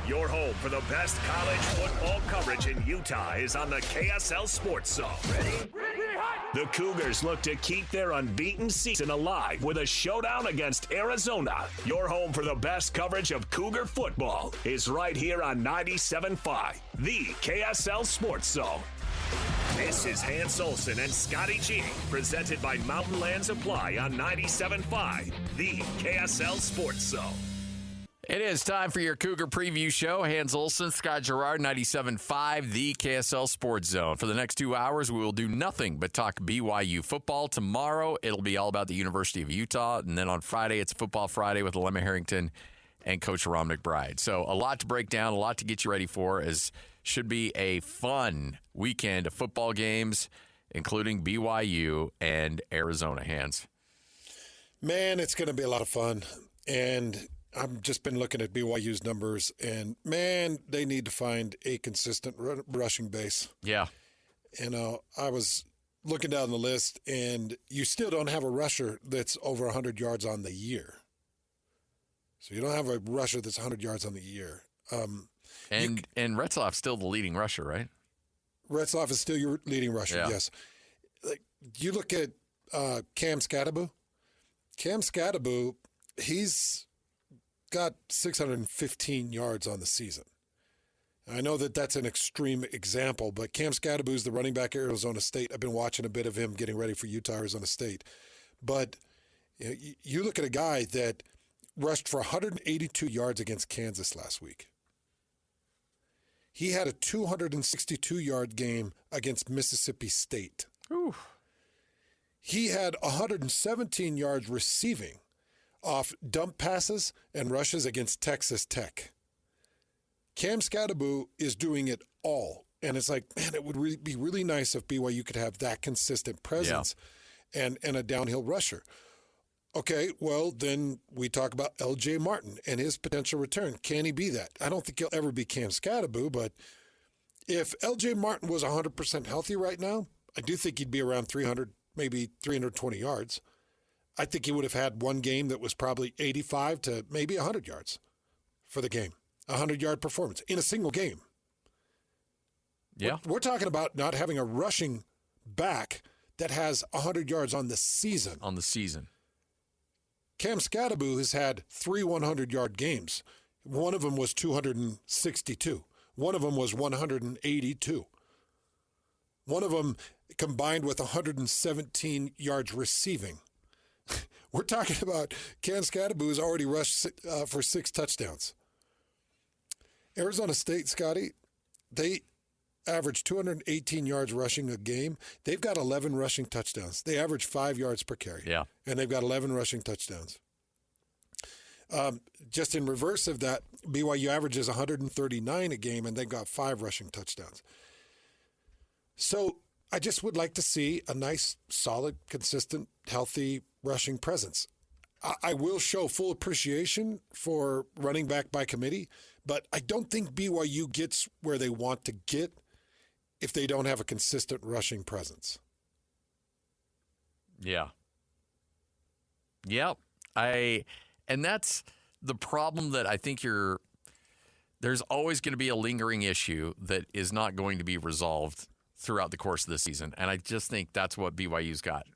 Your home for the best college football coverage in Utah is on the KSL Sports Zone. Ready? The Cougars look to keep their unbeaten season alive with a showdown against Arizona. Your home for the best coverage of Cougar football is right here on 97.5, the KSL Sports Zone. This is Hans Olsen and Scotty G, presented by Mountain Land Supply on 97.5, the KSL Sports Zone. It is time for your Cougar Preview Show. Hans Olsen, Scott Gerard, 97.5, the KSL Sports Zone. For the next 2 hours, we will do nothing but talk BYU football. Tomorrow, it'll be all about the University of Utah. And then on Friday, it's Football Friday with Lemma Harrington and Coach Ron McBride. So a lot to break down, a lot to get you ready for, as should be a fun weekend of football games, including BYU and Arizona. Hans. Man, it's going to be a lot of fun. And I've just been looking at BYU's numbers, and, man, they need to find a consistent rushing base. Yeah. You know, I was looking down the list, and you still don't have a rusher that's over 100 yards on the year. So you don't have a rusher that's 100 yards on the year. And Retzlaff's still the leading rusher, right? Retzlaff is still your leading rusher, Yeah. yes. Like, you look at Cam Scatterbu. Cam Scatterbu, he's got 615 yards on the season. I know that that's an extreme example, but Cam Scatterbu is the running back at Arizona State. I've been watching a bit of him getting ready for Utah, Arizona State. But you look at a guy that rushed for 182 yards against Kansas last week. He had a 262-yard game against Mississippi State. Ooh. He had 117 yards receiving off dump passes and rushes against Texas Tech. Cam Scatterbu is doing it all. And it's like, man, it would be really nice if BYU could have that consistent presence and a downhill rusher. Okay, well, then we talk about L.J. Martin and his potential return. Can he be that? I don't think he'll ever be Cam Scatterbu, but if L.J. Martin was 100% healthy right now, I do think he'd be around 300, maybe 320 yards. I think he would have had one game that was probably 85 to maybe 100 yards for the game, a 100-yard performance in a single game. Yeah. We're talking about not having a rushing back that has 100 yards on the season. On the season. Cam Scatterbu has had 3 100-yard games. One of them was 262. One of them was 182. One of them combined with 117 yards receiving. We're talking about Cam Scatterbu has already rushed for 6 touchdowns. Arizona State, Scotty, they average 218 yards rushing a game. They've got 11 rushing touchdowns. They average 5 yards per carry. Yeah. And they've got 11 rushing touchdowns. Just in reverse of that, BYU averages 139 a game, and they've got 5 rushing touchdowns. So I just would like to see a nice, solid, consistent, healthy rushing presence. I will show full appreciation for running back by committee, but I don't think BYU gets where they want to get if they don't have a consistent rushing presence. Yeah. Yep. And that's the problem that I think there's always going to be a lingering issue that is not going to be resolved throughout the course of the season. And I just think that's what BYU's got.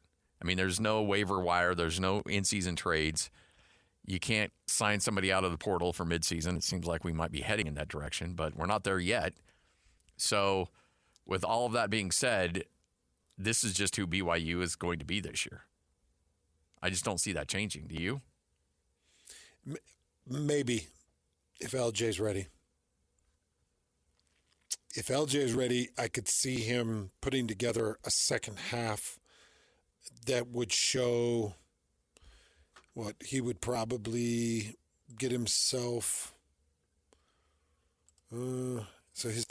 I mean, there's no waiver wire. There's no in-season trades. You can't sign somebody out of the portal for midseason. It seems like we might be heading in that direction, but we're not there yet. So with all of that being said, this is just who BYU is going to be this year. I just don't see that changing. Do you? Maybe, if LJ's ready. If LJ is ready, I could see him putting together a second half that would show what he would probably get himself. So his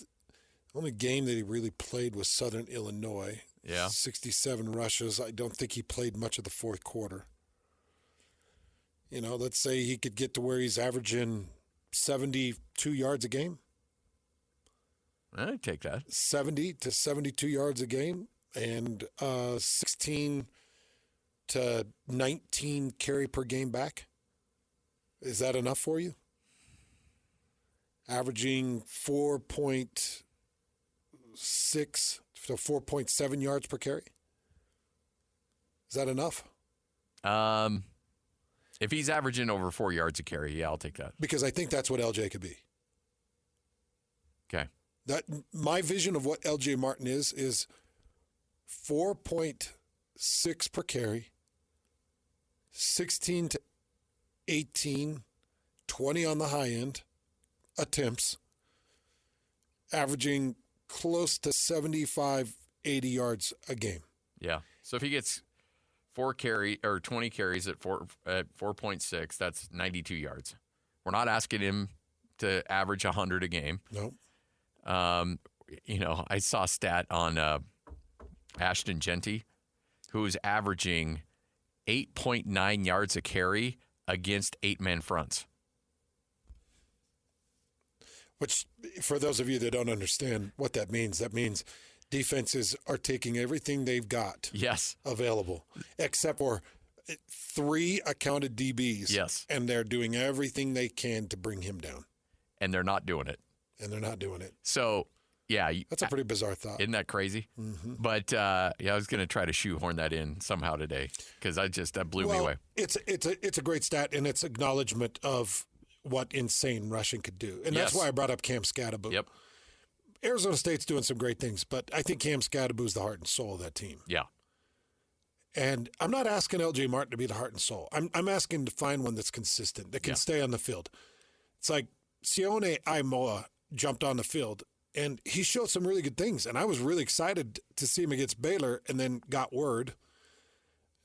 only game that he really played was Southern Illinois. Yeah. 67 rushes. I don't think he played much of the fourth quarter. You know, let's say he could get to where he's averaging 72 yards a game. I'd take that. 70 to 72 yards a game and 16 to 19 carry per game back. Is that enough for you? averaging 4.6 to 4.7 yards per carry. Is that enough? If he's averaging over 4 yards a carry, yeah, I'll take that. Because I think that's what LJ could be. Okay. That my vision of what LJ Martin is 4.6 per carry, 16 to 18, 20 on the high end attempts, averaging close to 75, 80 yards a game. Yeah. So if he gets 20 carries at 4.6, that's 92 yards. We're not asking him to average 100 a game. No. I saw a stat on Ashton Genty, who is averaging 8.9 yards a carry against 8-man fronts. Which, for those of you that don't understand what that means defenses are taking everything they've got available, except for 3 accounted DBs. Yes. And they're doing everything they can to bring him down. And they're not doing it. So, yeah. That's a pretty bizarre thought. Isn't that crazy? Mm-hmm. But, I was going to try to shoehorn that in somehow today because that blew me away. It's a great stat, and it's acknowledgement of what insane rushing could do. And that's why I brought up Cam Scatterbo. Yep. Arizona State's doing some great things, but I think Cam Scatterbo is the heart and soul of that team. Yeah. And I'm not asking LJ Martin to be the heart and soul. I'm asking to find one that's consistent, that can stay on the field. It's like Sione Aimoa jumped on the field, and he showed some really good things. And I was really excited to see him against Baylor, and then got word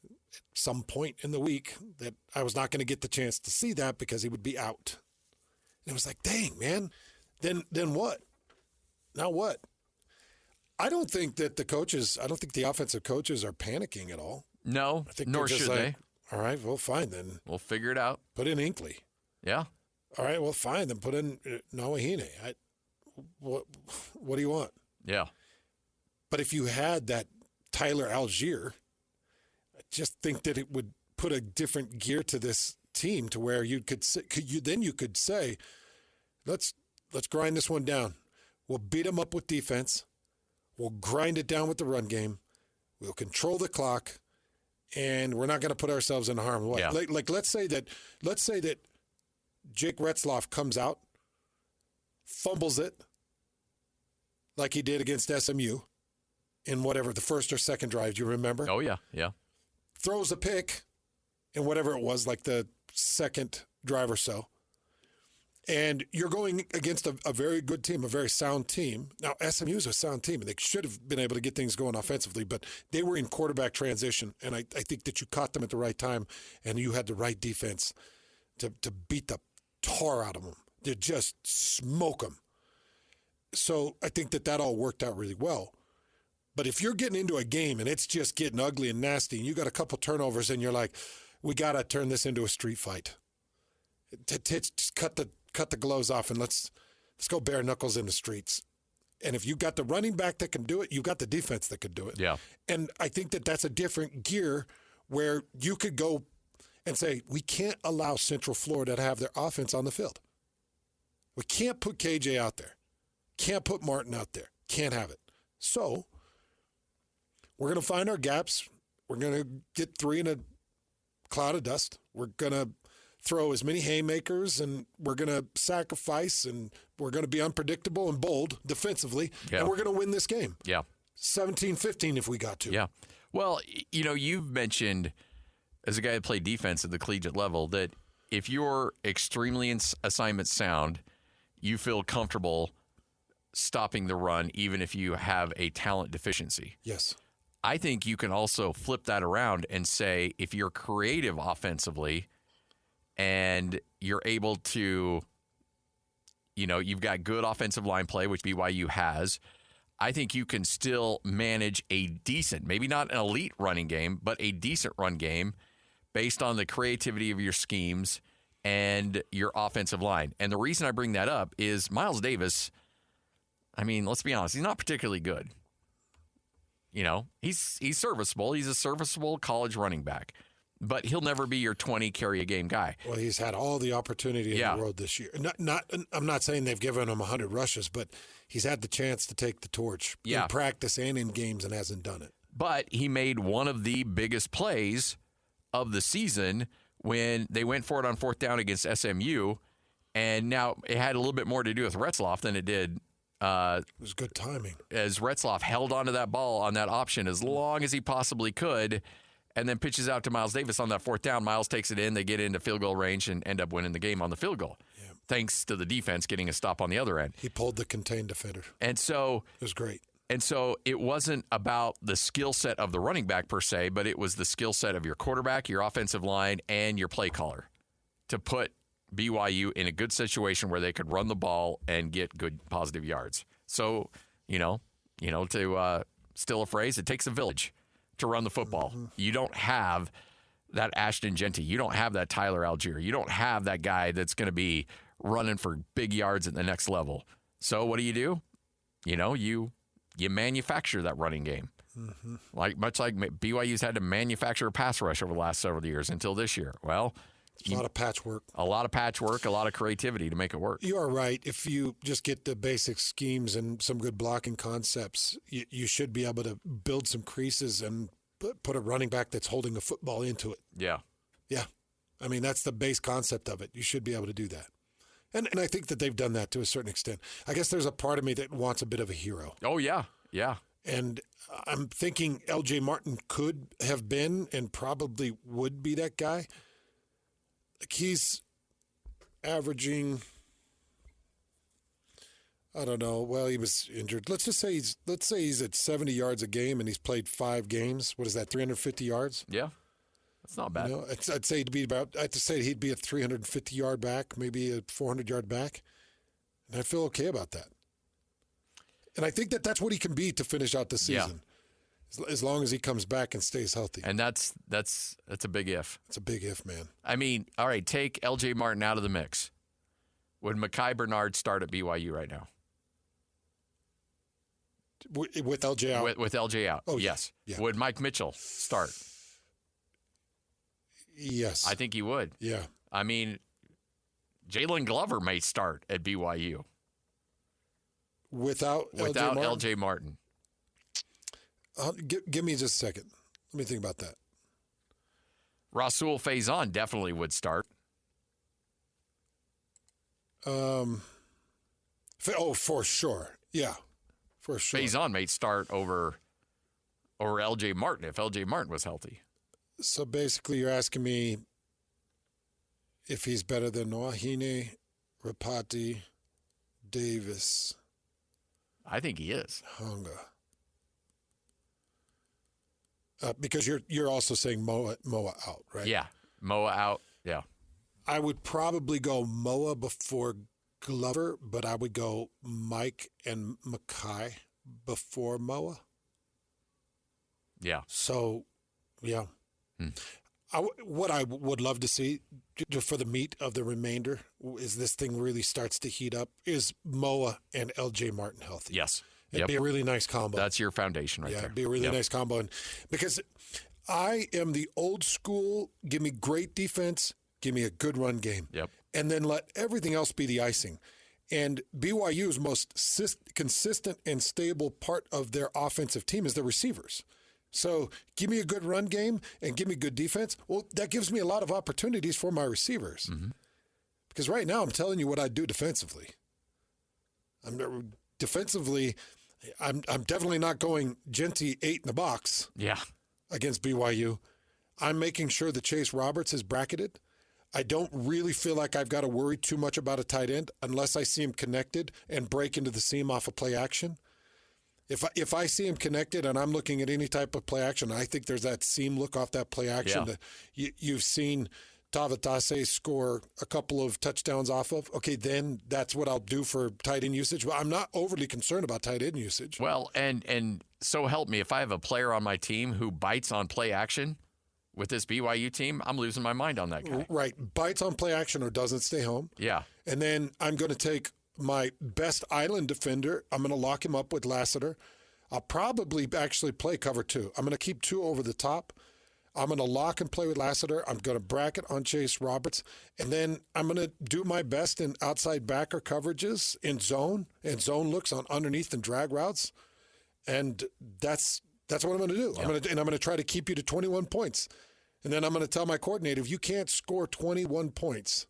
at some point in the week that I was not going to get the chance to see that because he would be out. And it was like, dang, man, then what? Now what? I don't think that the offensive coaches are panicking at all. No, I think nor should they. All right, well, fine then. We'll figure it out. Put in Inkley. Yeah. All right, well, fine then. Put in Nawahine. What do you want? Yeah. But if you had that Tyler Algier, I just think that it would put a different gear to this team to where you could say, let's grind this one down. We'll beat them up with defense. We'll grind it down with the run game. We'll control the clock, and we're not going to put ourselves in harm's way. Yeah. Like let's say that Jake Retzloff comes out, fumbles it, like he did against SMU in whatever the first or second drive. Do you remember? Oh yeah, yeah. Throws a pick in whatever it was, like the second drive or so. And you're going against a very good team, a very sound team. Now, SMU is a sound team, and they should have been able to get things going offensively, but they were in quarterback transition, and I think that you caught them at the right time, and you had the right defense to beat the tar out of them, to just smoke them. So I think that all worked out really well. But if you're getting into a game, and it's just getting ugly and nasty, and you got a couple turnovers, and you're like, we got to turn this into a street fight. Just cut the gloves off and let's go bare knuckles in the streets. And if you got the running back that can do it, you got the defense that could do it. Yeah. And I think that that's a different gear where you could go and say, we can't allow Central Florida to have their offense on the field. We can't put KJ out there. Can't put Martin out there. Can't have it. So we're going to find our gaps. We're going to get 3 in a cloud of dust. We're going to throw as many haymakers, and we're going to sacrifice, and we're going to be unpredictable and bold defensively, and we're going to win this game. Yeah. 17-15 if we got to. Yeah. Well, you've mentioned, as a guy that played defense at the collegiate level, that if you're extremely assignment sound, you feel comfortable stopping the run even if you have a talent deficiency. Yes. I think you can also flip that around and say if you're creative offensively and you're able to, you've got good offensive line play, which BYU has, I think you can still manage a decent, maybe not an elite running game, but a decent run game based on the creativity of your schemes and your offensive line. And the reason I bring that up is Miles Davis, let's be honest, he's not particularly good. He's serviceable. He's a serviceable college running back. but he'll never be your 20 carry a game guy. Well, he's had all the opportunity in the world this year. I'm not saying they've given him 100 rushes, but he's had the chance to take the torch in practice and in games and hasn't done it. But he made one of the biggest plays of the season when they went for it on fourth down against SMU, and now it had a little bit more to do with Retzloff than it did. It was good timing. As Retzloff held onto that ball on that option as long as he possibly could, and then pitches out to Miles Davis on that fourth down. Miles takes it in. They get into field goal range and end up winning the game on the field goal, thanks to the defense getting a stop on the other end. He pulled the contained defender. And so it was great. And so it wasn't about the skill set of the running back per se, but it was the skill set of your quarterback, your offensive line, and your play caller to put BYU in a good situation where they could run the ball and get good positive yards. So, to steal a phrase, it takes a village to run the football. Mm-hmm. You don't have that Ashton Genty. You don't have that Tyler Algier. You don't have that guy that's going to be running for big yards at the next level. So what do? You manufacture that running game. Mm-hmm. Much like BYU's had to manufacture a pass rush over the last several years until this year. Well, a lot of patchwork. A lot of creativity to make it work. You are right. If you just get the basic schemes and some good blocking concepts, you should be able to build some creases and put a running back that's holding a football into it. Yeah. Yeah. I mean, that's the base concept of it. You should be able to do that. And I think that they've done that to a certain extent. I guess there's a part of me that wants a bit of a hero. Oh, yeah. Yeah. And I'm thinking LJ Martin could have been and probably would be that guy. He's averaging, I don't know. Well, he was injured. Let's say he's at 70 yards a game and he's played 5 games. What is that? 350 yards? Yeah, that's not bad. I'd say he'd be a 350 yard back, maybe a 400 yard back, and I feel okay about that. And I think that's what he can be to finish out the season. Yeah. As long as he comes back and stays healthy. And that's a big if. It's a big if, man. I mean, all right, take LJ Martin out of the mix. Would Mekhi Bernard start at BYU right now? With LJ out? With LJ out, oh, yes. Yeah. Would Mike Mitchell start? Yes. I think he would. Yeah. I mean, Jalen Glover may start at BYU. Without LJ Martin. Give me just a second. Let me think about that. Rasul Faison definitely would start. For sure. Yeah, for sure. Faison may start over LJ Martin if LJ Martin was healthy. So basically you're asking me if he's better than Noahine, Rapati, Davis. I think he is. Hunga. Because you're also saying Moa out, right? Yeah, Moa out. Yeah. I would probably go Moa before Glover, but I would go Mike and Mekhi before Moa. Yeah. So, yeah. What I would love to see for the meat of the remainder is this thing really starts to heat up is Moa and LJ Martin healthy. Yes. It'd be a really nice combo. That's your foundation right there. Yeah, it'd be a really nice combo. And because I am the old school, give me great defense, give me a good run game. Yep. And then let everything else be the icing. And BYU's most consistent and stable part of their offensive team is the receivers. So give me a good run game and give me good defense. Well, that gives me a lot of opportunities for my receivers. Mm-hmm. Because right now I'm telling you what I do defensively. Defensively, I'm definitely not going Genty 8 in the box. Yeah. Against BYU. I'm making sure that Chase Roberts is bracketed. I don't really feel like I've got to worry too much about a tight end unless I see him connected and break into the seam off of play action. If I see him connected and I'm looking at any type of play action, I think there's that seam look off that play action that you've seen Tavatase score a couple of touchdowns off of. Okay, then that's what I'll do for tight end usage. But I'm not overly concerned about tight end usage. Well, and so help me, if I have a player on my team who bites on play action with this BYU team, I'm losing my mind on that guy. Right, bites on play action or doesn't stay home. Yeah. And then I'm going to take my best island defender. I'm going to lock him up with Lassiter. I'll probably actually play cover 2. I'm going to keep 2 over the top. I'm going to lock and play with Lassiter. I'm going to bracket on Chase Roberts. And then I'm going to do my best in outside backer coverages in zone and zone looks on underneath and drag routes. And that's what I'm going to do. Yep. I'm going to try to keep you to 21 points. And then I'm going to tell my coordinator, if you can't score 21 points,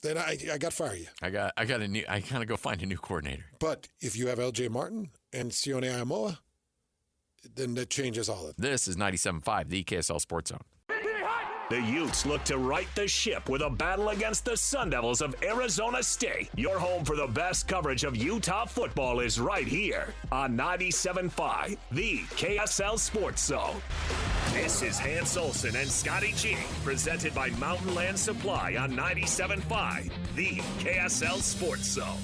then I got to fire you. I gotta go find a new coordinator. But if you have LJ Martin and Sione Ayamoa, then that changes all of it. This is 97.5, the KSL Sports Zone. The Utes look to right the ship with a battle against the Sun Devils of Arizona State. Your home for the best coverage of Utah football is right here on 97.5, the KSL Sports Zone. This is Hans Olsen and Scotty G, presented by Mountain Land Supply on 97.5, the KSL Sports Zone.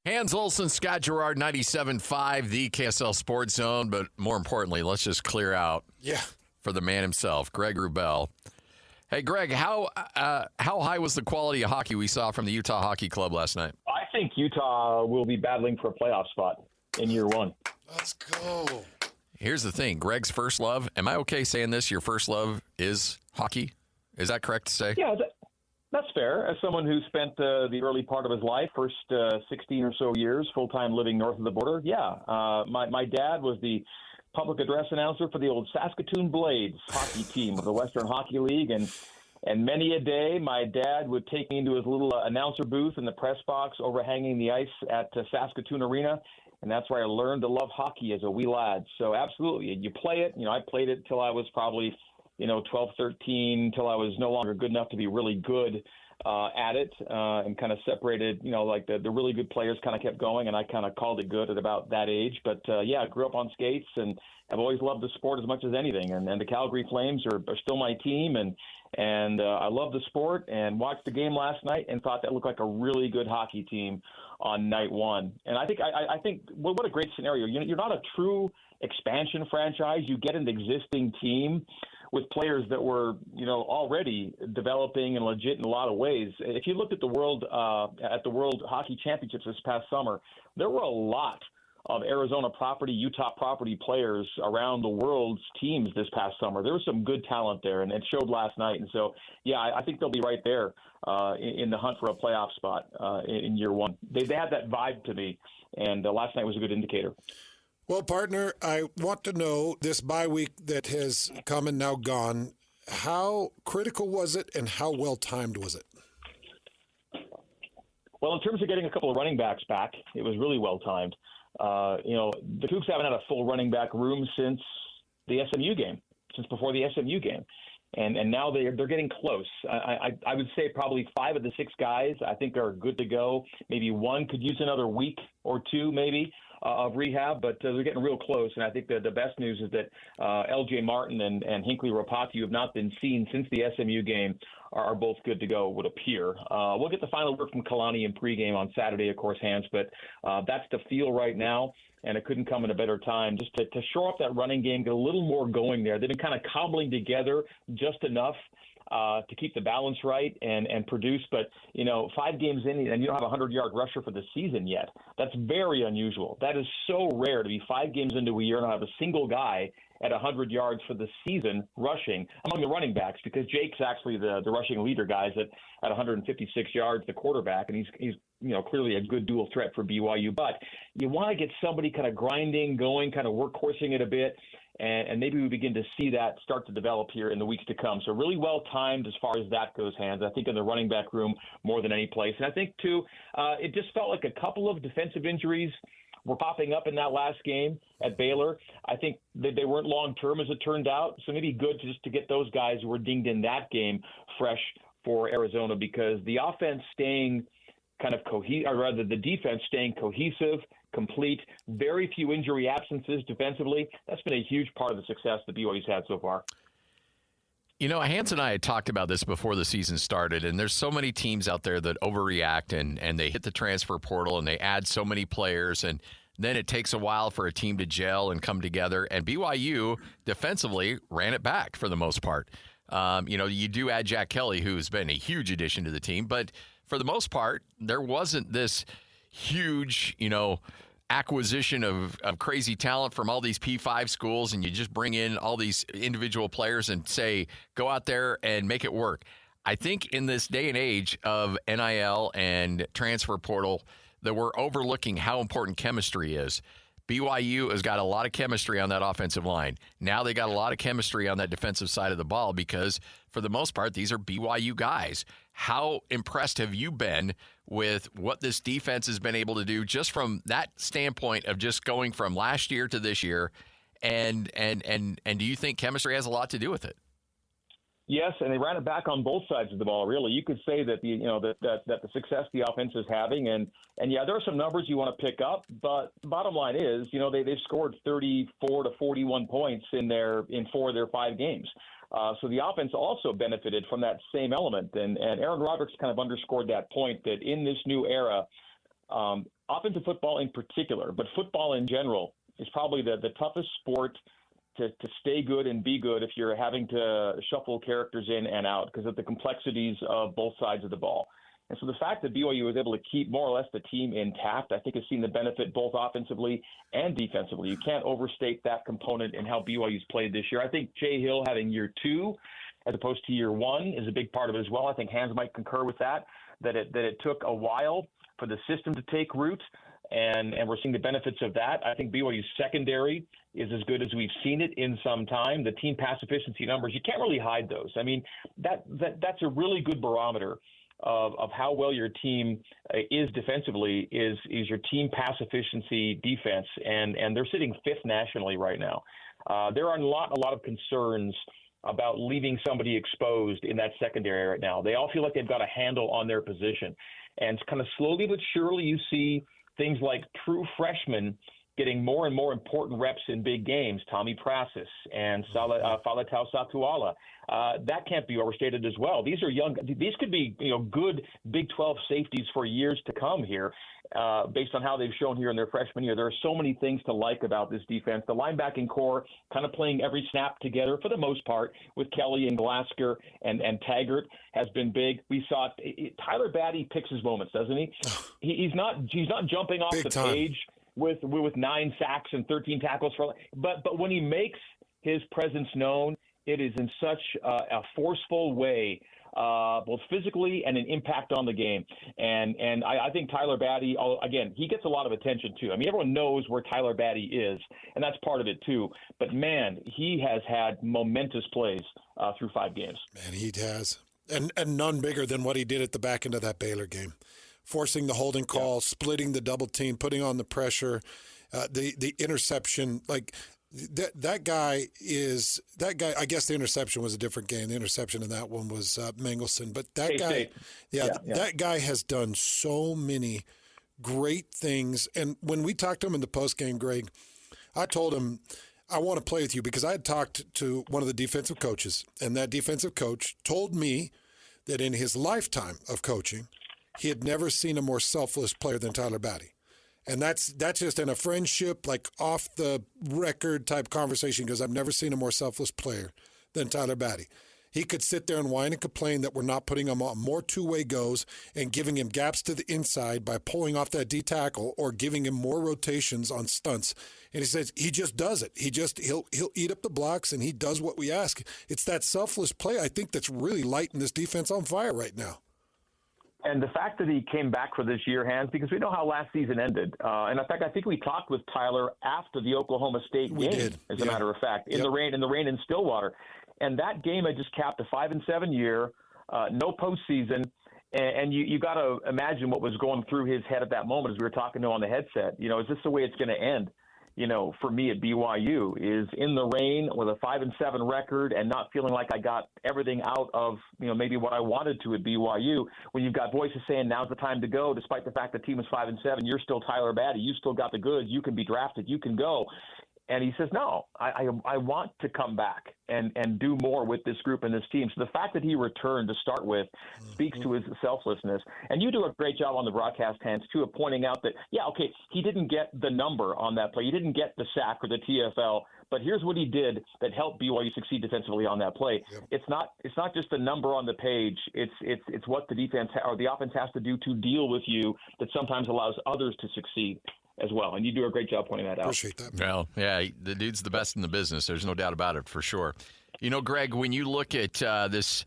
Hans Olsen, Scott Gerard, 97.5, the KSL Sports Zone. But more importantly, let's just clear out for the man himself, Greg Wrubell. Hey, Greg, how high was the quality of hockey we saw from the Utah Hockey Club last night? I think Utah will be battling for a playoff spot in year one. Let's go. Here's the thing. Greg's first love, am I okay saying this? Your first love is hockey? Is that correct to say? Yeah, that's fair. As someone who spent the early part of his life, first 16 or so years, full-time living north of the border, my dad was the public address announcer for the old Saskatoon Blades hockey team of the Western Hockey League. And many a day, my dad would take me into his little announcer booth in the press box overhanging the ice at Saskatoon Arena. And that's where I learned to love hockey as a wee lad. So absolutely, you play it. I played it till I was probably, 12, 13, till I was no longer good enough to be really good at it, and kind of separated, like the really good players kind of kept going, and I kind of called it good at about that age. But I grew up on skates, and I've always loved the sport as much as anything. And the Calgary Flames are still my team, and I love the sport, and watched the game last night and thought that looked like a really good hockey team on night one. And I think what a great scenario. You're not a true expansion franchise. You get an existing team with players that were, already developing and legit in a lot of ways. If you looked at the World Hockey Championships this past summer, there were a lot of Arizona property, Utah property players around the world's teams this past summer. There was some good talent there, and it showed last night. And so, I think they'll be right there in the hunt for a playoff spot in year one. They had that vibe to me, and last night was a good indicator. Well, partner, I want to know this bye week that has come and now gone, how critical was it and how well-timed was it? Well, in terms of getting a couple of running backs back, it was really well-timed. The Cougs haven't had a full running back room since the SMU game, since before the SMU game. And now they're getting close. I would say probably 5 of the 6 guys I think are good to go. Maybe one could use another week or two maybe of rehab, but they're getting real close. And I think the best news is that LJ Martin and Hinckley Ropati, who have not been seen since the SMU game, are both good to go, would appear. We'll get the final word from Kalani in pregame on Saturday, of course, Hans, but that's the feel right now, and it couldn't come in a better time just to shore up that running game, get a little more going there. They've been kind of cobbling together just enough to keep the balance right and produce. But, 5 games in and you don't have a 100-yard rusher for the season yet. That's very unusual. That is so rare to be 5 games into a year and not have a single guy at 100 yards for the season rushing among the running backs, because Jake's actually the rushing leader, guys, at 156 yards, the quarterback, and he's clearly a good dual threat for BYU. But you want to get somebody kind of grinding, going, kind of workhorsing it a bit, and maybe we begin to see that start to develop here in the weeks to come. So really well timed as far as that goes, Hans. I think in the running back room more than any place. And I think, too, it just felt like a couple of defensive injuries were popping up in that last game at Baylor. I think they weren't long-term, as it turned out. So maybe good just to get those guys who were dinged in that game fresh for Arizona, because the offense staying kind of or rather the defense staying cohesive, complete, very few injury absences defensively. That's been a huge part of the success that BYU's had so far. Hans and I had talked about this before the season started, and there's so many teams out there that overreact and they hit the transfer portal and they add so many players, and then it takes a while for a team to gel and come together. And BYU defensively ran it back for the most part. You do add Jack Kelly, who's been a huge addition to the team, but for the most part, there wasn't this huge, acquisition of crazy talent from all these P5 schools, and you just bring in all these individual players and say, go out there and make it work. I think in this day and age of NIL and transfer portal that we're overlooking how important chemistry is. BYU has got a lot of chemistry on that offensive line. Now they got a lot of chemistry on that defensive side of the ball because, for the most part, these are BYU guys. How impressed have you been with what this defense has been able to do just from that standpoint of just going from last year to this year? And do you think chemistry has a lot to do with it? Yes, and they ran it back on both sides of the ball. Really, you could say that the success the offense is having, and yeah, there are some numbers you want to pick up, but bottom line is, they've scored 34 to 41 points in 4 of their 5 games. So the offense also benefited from that same element, and Aaron Roderick's kind of underscored that point that in this new era, offensive football in particular, but football in general, is probably the toughest sport to stay good and be good if you're having to shuffle characters in and out because of the complexities of both sides of the ball. And so the fact that BYU was able to keep more or less the team intact, I think has seen the benefit both offensively and defensively. You can't overstate that component in how BYU's played this year. I think Jay Hill having year 2 as opposed to year 1 is a big part of it as well. I think Hans might concur with that it took a while for the system to take root. And we're seeing the benefits of that. I think BYU's secondary is as good as we've seen it in some time. The team pass efficiency numbers, you can't really hide those. I mean, that's a really good barometer of how well your team is defensively is your team pass efficiency defense. And they're sitting 5th nationally right now. There are a lot of concerns about leaving somebody exposed in that secondary right now. They all feel like they've got a handle on their position. And kind of slowly but surely you see things like true freshmen getting more and more important reps in big games, Tommy Prasis and Faletau Satuala. That can't be overstated as well. These are young. These could be good Big 12 safeties for years to come here, based on how they've shown here in their freshman year. There are so many things to like about this defense. The linebacking core kind of playing every snap together for the most part with Kelly and Glasker and Taggart has been big. We saw Tyler Batty picks his moments, doesn't he? He's not jumping off the page with 9 sacks and 13 tackles but when he makes his presence known, it is in such a forceful way, both physically and an impact on the game. And I think Tyler Batty, again, he gets a lot of attention too. I mean, everyone knows where Tyler Batty is, and that's part of it too. But man, he has had momentous plays through 5 games. Man, he has. And none bigger than what he did at the back end of that Baylor game. Forcing the holding call, splitting the double team, putting on the pressure, the interception. Like that guy. I guess the interception was a different game. The interception in that one was Mengelson. But that guy, that guy has done so many great things. And when we talked to him in the postgame, Greg, I told him I want to play with you because I had talked to one of the defensive coaches, and that defensive coach told me that in his lifetime of coaching, he had never seen a more selfless player than Tyler Batty. And that's just in a friendship, like off the record type conversation, because I've never seen a more selfless player than Tyler Batty. He could sit there and whine and complain that we're not putting him on more two-way goes and giving him gaps to the inside by pulling off that D tackle or giving him more rotations on stunts. And he says he just does it. He'll eat up the blocks and he does what we ask. It's that selfless play, I think, that's really lighting this defense on fire right now. And the fact that he came back for this year, Hans, because we know how last season ended. And in fact, I think we talked with Tyler after the Oklahoma State game, as a matter of fact, in the rain in Stillwater. And that game had just capped a 5-7 year, no postseason. And you got to imagine what was going through his head at that moment as we were talking to him on the headset. Is this the way it's going to end? For me at BYU is in the rain with a 5-7 record and not feeling like I got everything out of, maybe what I wanted to at BYU. When you've got voices saying now's the time to go, despite the fact the team is 5-7, you're still Tyler Batty. You still got the goods. You can be drafted. You can go. And he says, no, I want to come back and do more with this group and this team. So the fact that he returned to start with speaks to his selflessness. And you do a great job on the broadcast, Hans, too, of pointing out that, he didn't get the number on that play. He didn't get the sack or the TFL. But here's what he did that helped BYU succeed defensively on that play. Yep. It's not just the number on the page. It's what the defense or the offense has to do to deal with you that sometimes allows others to succeed. as well. And you do a great job pointing that out. Appreciate that. Well, yeah, the dude's the best in the business. There's no doubt about it, for sure. You know, Greg, when you look at this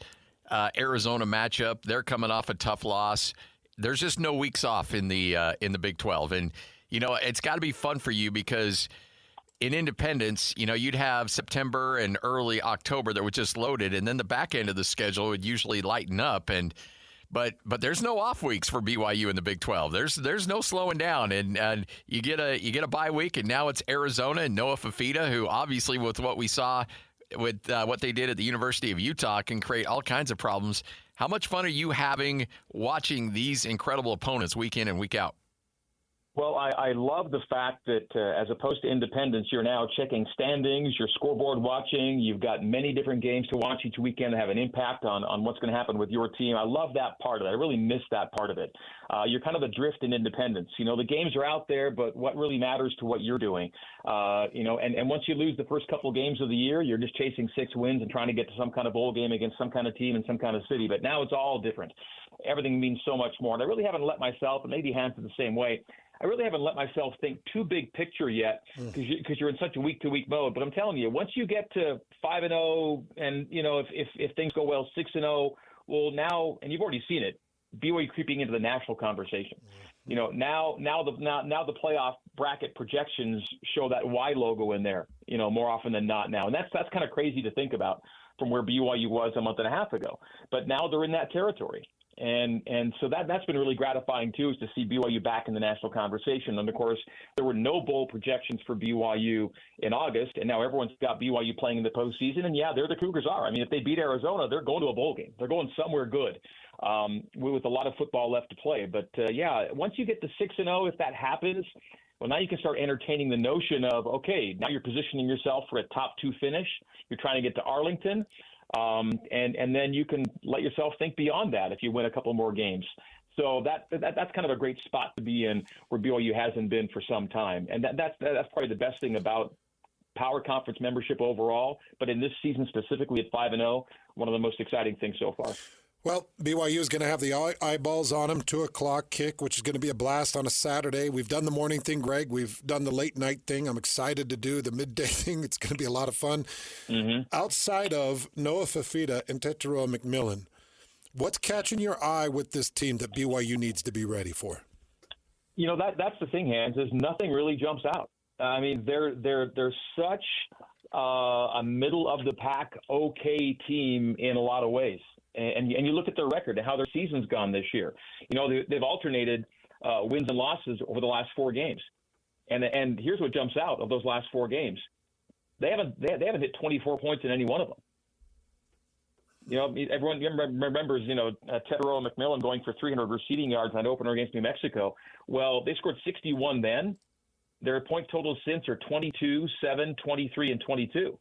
Arizona matchup, they're coming off a tough loss. There's just no weeks off in the Big 12. And, you know, it's got to be fun for you because in Independence, you know, you'd have September and early October that was just loaded, and then the back end of the schedule would usually lighten up. But there's no off weeks for BYU in the Big 12. There's no slowing down, and you get a bye week, and now it's Arizona and Noah Fifita, who obviously with what we saw with what they did at the University of Utah can create all kinds of problems. How much fun are you having watching these incredible opponents week in and week out? Well, I love the fact that as opposed to Independence, you're now checking standings, your scoreboard watching. You've got many different games to watch each weekend that have an impact on what's going to happen with your team. I love that part of it. I really miss that part of it. You're kind of adrift in Independence. You know, the games are out there, but what really matters to what you're doing? You know, and once you lose the first couple of games of the year, you're just chasing 6 wins and trying to get to some kind of bowl game against some kind of team in some kind of city. But now it's all different. Everything means so much more. And I really haven't let myself, and maybe Hans is the same way, I really haven't let myself think too big picture yet because you're in such a week-to-week mode. But I'm telling you, once you get to 5-0 and, you know, if things go well, 6-0, well, now, and you've already seen it, BYU creeping into the national conversation. You know, now the playoff bracket projections show that Y logo in there, you know, more often than not now. And that's kind of crazy to think about from where BYU was a month and a half ago. But now they're in that territory. And so that's been really gratifying, too, is to see BYU back in the national conversation. And, of course, there were no bowl projections for BYU in August, and now everyone's got BYU playing in the postseason. And, yeah, there the Cougars are. I mean, if they beat Arizona, they're going to a bowl game. They're going somewhere good with a lot of football left to play. But, yeah, once you get to 6-0, if that happens, well, now you can start entertaining the notion of, okay, now you're positioning yourself for a top 2 finish. You're trying to get to Arlington. And then you can let yourself think beyond that if you win a couple more games. So that's kind of a great spot to be in where BYU hasn't been for some time. And that's probably the best thing about Power Conference membership overall. But in this season specifically at 5-0, one of the most exciting things so far. Well, BYU is going to have the eyeballs on them, 2 o'clock kick, which is going to be a blast on a Saturday. We've done the morning thing, Greg. We've done the late night thing. I'm excited to do the midday thing. It's going to be a lot of fun. Mm-hmm. Outside of Noah Fifita and Tetairoa McMillan, what's catching your eye with this team that BYU needs to be ready for? You know, that's the thing, Hans, is nothing really jumps out. I mean, they're such a middle-of-the-pack okay team in a lot of ways. And you look at their record and how their season's gone this year. You know, they've alternated wins and losses over the last 4 games. And here's what jumps out of those last 4 games. They haven't hit 24 points in any one of them. You know, everyone remembers, you know, Tetairoa McMillan going for 300 receiving yards on opener against New Mexico. Well, they scored 61 then. Their point totals since are 22, 7, 23, and 22.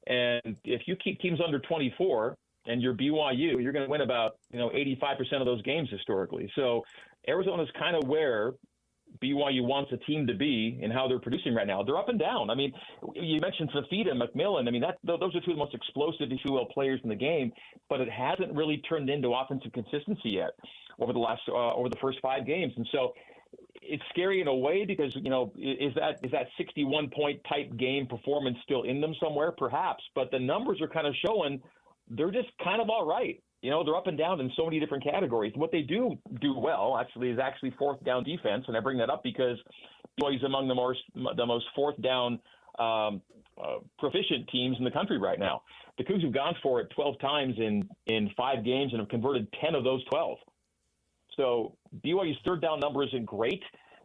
And if you keep teams under 24 – and you're BYU, you're going to win about, you know, 85% of those games historically. So Arizona's kind of where BYU wants a team to be and how they're producing right now. They're up and down. I mean, you mentioned Fifita and McMillan. I mean, those are 2 of the most explosive, if you will, players in the game, but it hasn't really turned into offensive consistency yet over the first 5 games. And so it's scary in a way because, you know, is that 61-point type game performance still in them somewhere? Perhaps, but the numbers are kind of showing they're just kind of all right. You know, they're up and down in so many different categories. What they do well, actually, is fourth down defense, and I bring that up because BYU's among the most fourth down proficient teams in the country right now. The Cougs have gone for it 12 times in 5 games and have converted 10 of those 12. So BYU's third down number isn't great,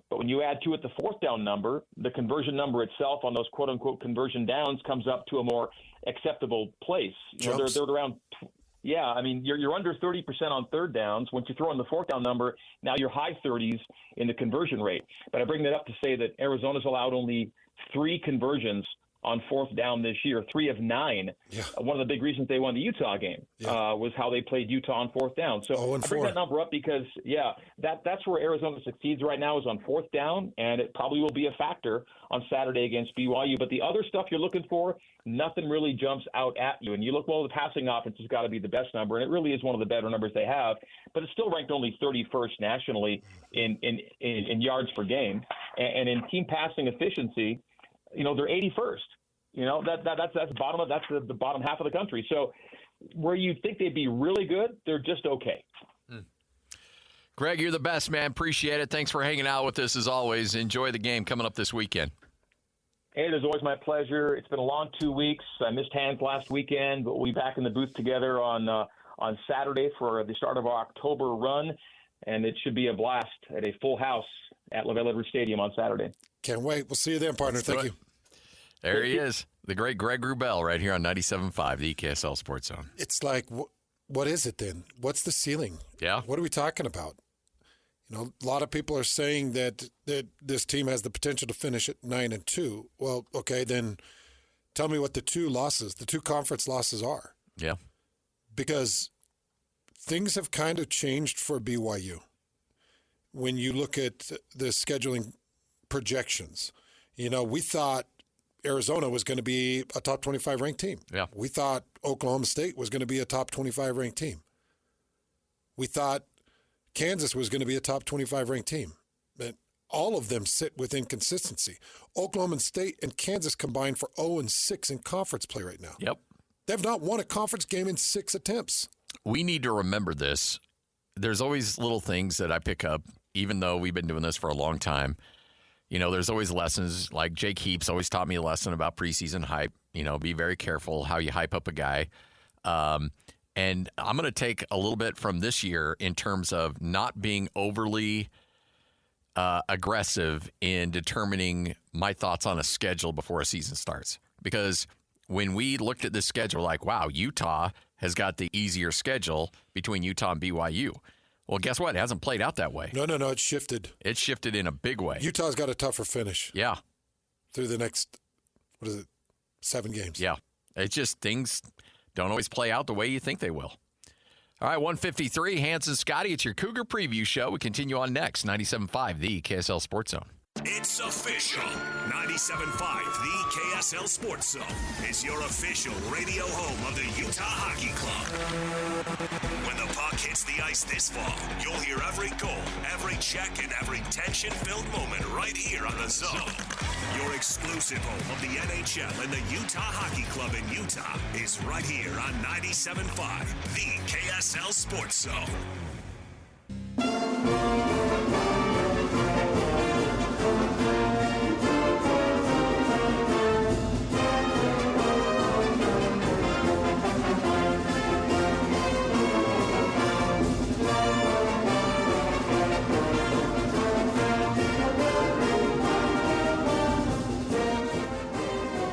but when you add to it the fourth down number, the conversion number itself on those quote-unquote conversion downs comes up to a more acceptable place. You know, they're around – yeah, I mean, you're under 30% on third downs. Once you throw in the fourth down number, now you're high 30s in the conversion rate. But I bring that up to say that Arizona's allowed only 3 conversions on fourth down this year, 3 of 9. Yeah. One of the big reasons they won the Utah game was how they played Utah on fourth down. So I bring that number up because, that's where Arizona succeeds right now is on fourth down, and it probably will be a factor on Saturday against BYU. But the other stuff you're looking for, nothing really jumps out at you. And you look, well, the passing offense has got to be the best number, and it really is one of the better numbers they have. But it's still ranked only 31st nationally in yards per game. And in team passing efficiency, they're 81st. That's the bottom half of the country. So where you think they'd be really good, they're just okay. Greg, you're the best, man. Appreciate it. Thanks for hanging out with us as always. Enjoy the game coming up this weekend. Hey, it is always my pleasure. It's been a long 2 weeks. I missed hands last weekend, but we'll be back in the booth together on Saturday for the start of our October run, and it should be a blast at a full house at LaVell Edwards Stadium on Saturday. Can't wait. We'll see you then, partner. Thank you. There he is, the great Greg Wrubell right here on 97.5, the KSL Sports Zone. It's like, what is it then? What's the ceiling? Yeah. What are we talking about? A lot of people are saying that this team has the potential to finish at 9-2. Well, okay, then tell me what the two conference losses are. Yeah. Because things have kind of changed for BYU. When you look at the scheduling projections, we thought Arizona was going to be a top 25 ranked team. Yeah. We thought Oklahoma State was going to be a top 25 ranked team. We thought Kansas was going to be a top 25 ranked team. But all of them sit with inconsistency. Oklahoma State and Kansas combined for 0-6 in conference play right now. Yep. They've not won a conference game in 6 attempts. We need to remember this. There's always little things that I pick up, even though we've been doing this for a long time. There's always lessons. Like Jake Heaps always taught me a lesson about preseason hype. Be very careful how you hype up a guy. And I'm going to take a little bit from this year in terms of not being overly aggressive in determining my thoughts on a schedule before a season starts. Because when we looked at this schedule, like, wow, Utah has got the easier schedule between Utah and BYU. Well, guess what? It hasn't played out that way. No, it's shifted. It's shifted in a big way. Utah's got a tougher finish. Yeah. Through the next, 7 games. Yeah. It's just things don't always play out the way you think they will. All right, 153, Hans and Scotty, it's your Cougar Preview Show. We continue on next, 97.5, the KSL Sports Zone. It's official. 97.5, the KSL Sports Zone is your official radio home of the Utah Hockey Club. When the puck hits the ice this fall, you'll hear every goal, every check, and every tension-filled moment right here on the Zone. Your exclusive home of the NHL and the Utah Hockey Club in Utah is right here on 97.5, the KSL Sports Zone.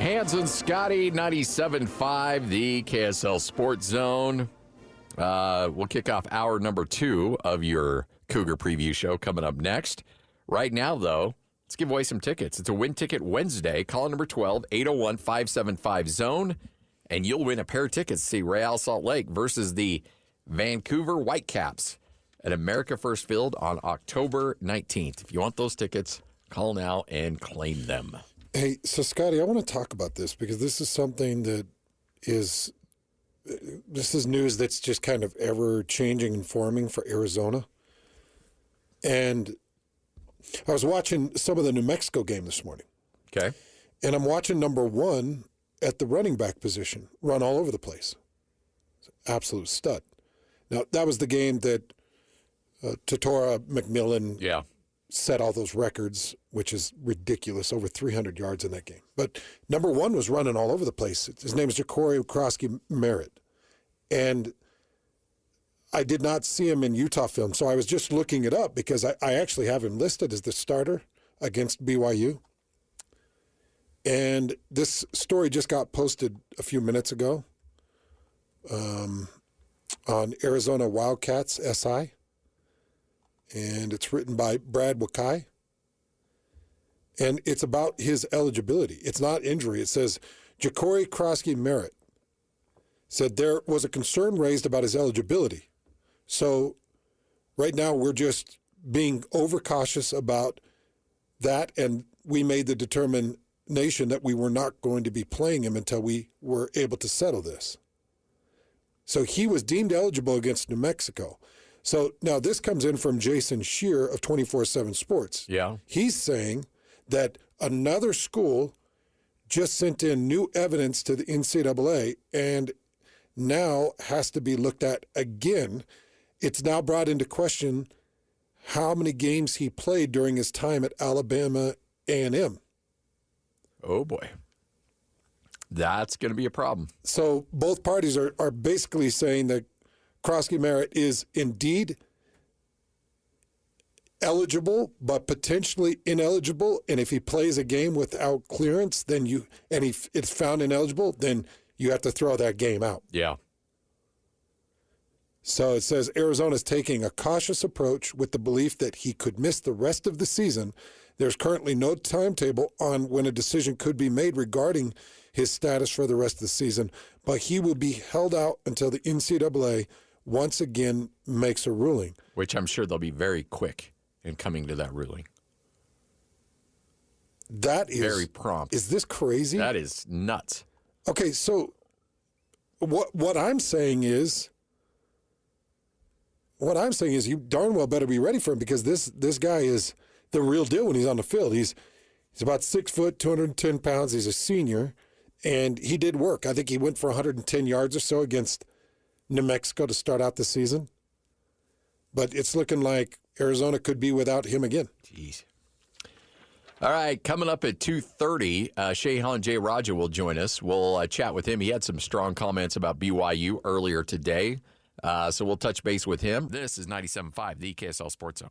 Hans and Scotty, 97.5, the KSL Sports Zone. We'll kick off hour number 2 of your Cougar Preview Show coming up next. Right now, though, let's give away some tickets. It's a Win Ticket Wednesday. Call number 12, 801-575-ZONE, and you'll win a pair of tickets to see Real Salt Lake versus the Vancouver Whitecaps at America First Field on October 19th. If you want those tickets, call now and claim them. Hey, so Scotty, I want to talk about this because this is something that is news that's just kind of ever changing and forming for Arizona. And I was watching some of the New Mexico game this morning. Okay. And I'm watching number 1 at the running back position run all over the place. Absolute stud. Now, that was the game that Tatora McMillan set all those records, which is ridiculous, over 300 yards in that game. But number 1 was running all over the place. His name is Ja'Cory Krosky-Merritt. And I did not see him in Utah film, so I was just looking it up because I actually have him listed as the starter against BYU. And this story just got posted a few minutes ago on Arizona Wildcats SI. And it's written by Brad Wakai. And it's about his eligibility. It's not injury. It says, Ja'Cory Krosky-Merritt said there was a concern raised about his eligibility. So right now we're just being overcautious about that, and we made the determination that we were not going to be playing him until we were able to settle this. So he was deemed eligible against New Mexico. So now this comes in from Jason Shear of 24/7 Sports. Yeah. He's saying that another school just sent in new evidence to the NCAA and now has to be looked at again. It's now brought into question how many games he played during his time at Alabama A&M. Oh, boy. That's going to be a problem. So both parties are basically saying that Krosky Merritt is indeed eligible, but potentially ineligible. And if he plays a game without clearance, then it's found ineligible, then you have to throw that game out. Yeah. So it says Arizona's taking a cautious approach with the belief that he could miss the rest of the season. There's currently no timetable on when a decision could be made regarding his status for the rest of the season, but he will be held out until the NCAA once again makes a ruling. Which I'm sure they'll be very quick in coming to that ruling. That is very prompt. Is this crazy? That is nuts. Okay, so what I'm saying is you darn well better be ready for him, because this guy is the real deal when he's on the field. He's about 6 foot, 210 pounds. He's a senior, and he did work. I think he went for 110 yards or so against New Mexico to start out the season. But it's looking like Arizona could be without him again. Jeez. All right, coming up at 2:30, Shehan J. Raja will join us. We'll chat with him. He had some strong comments about BYU earlier today, so we'll touch base with him. This is 97.5, the KSL Sports Zone.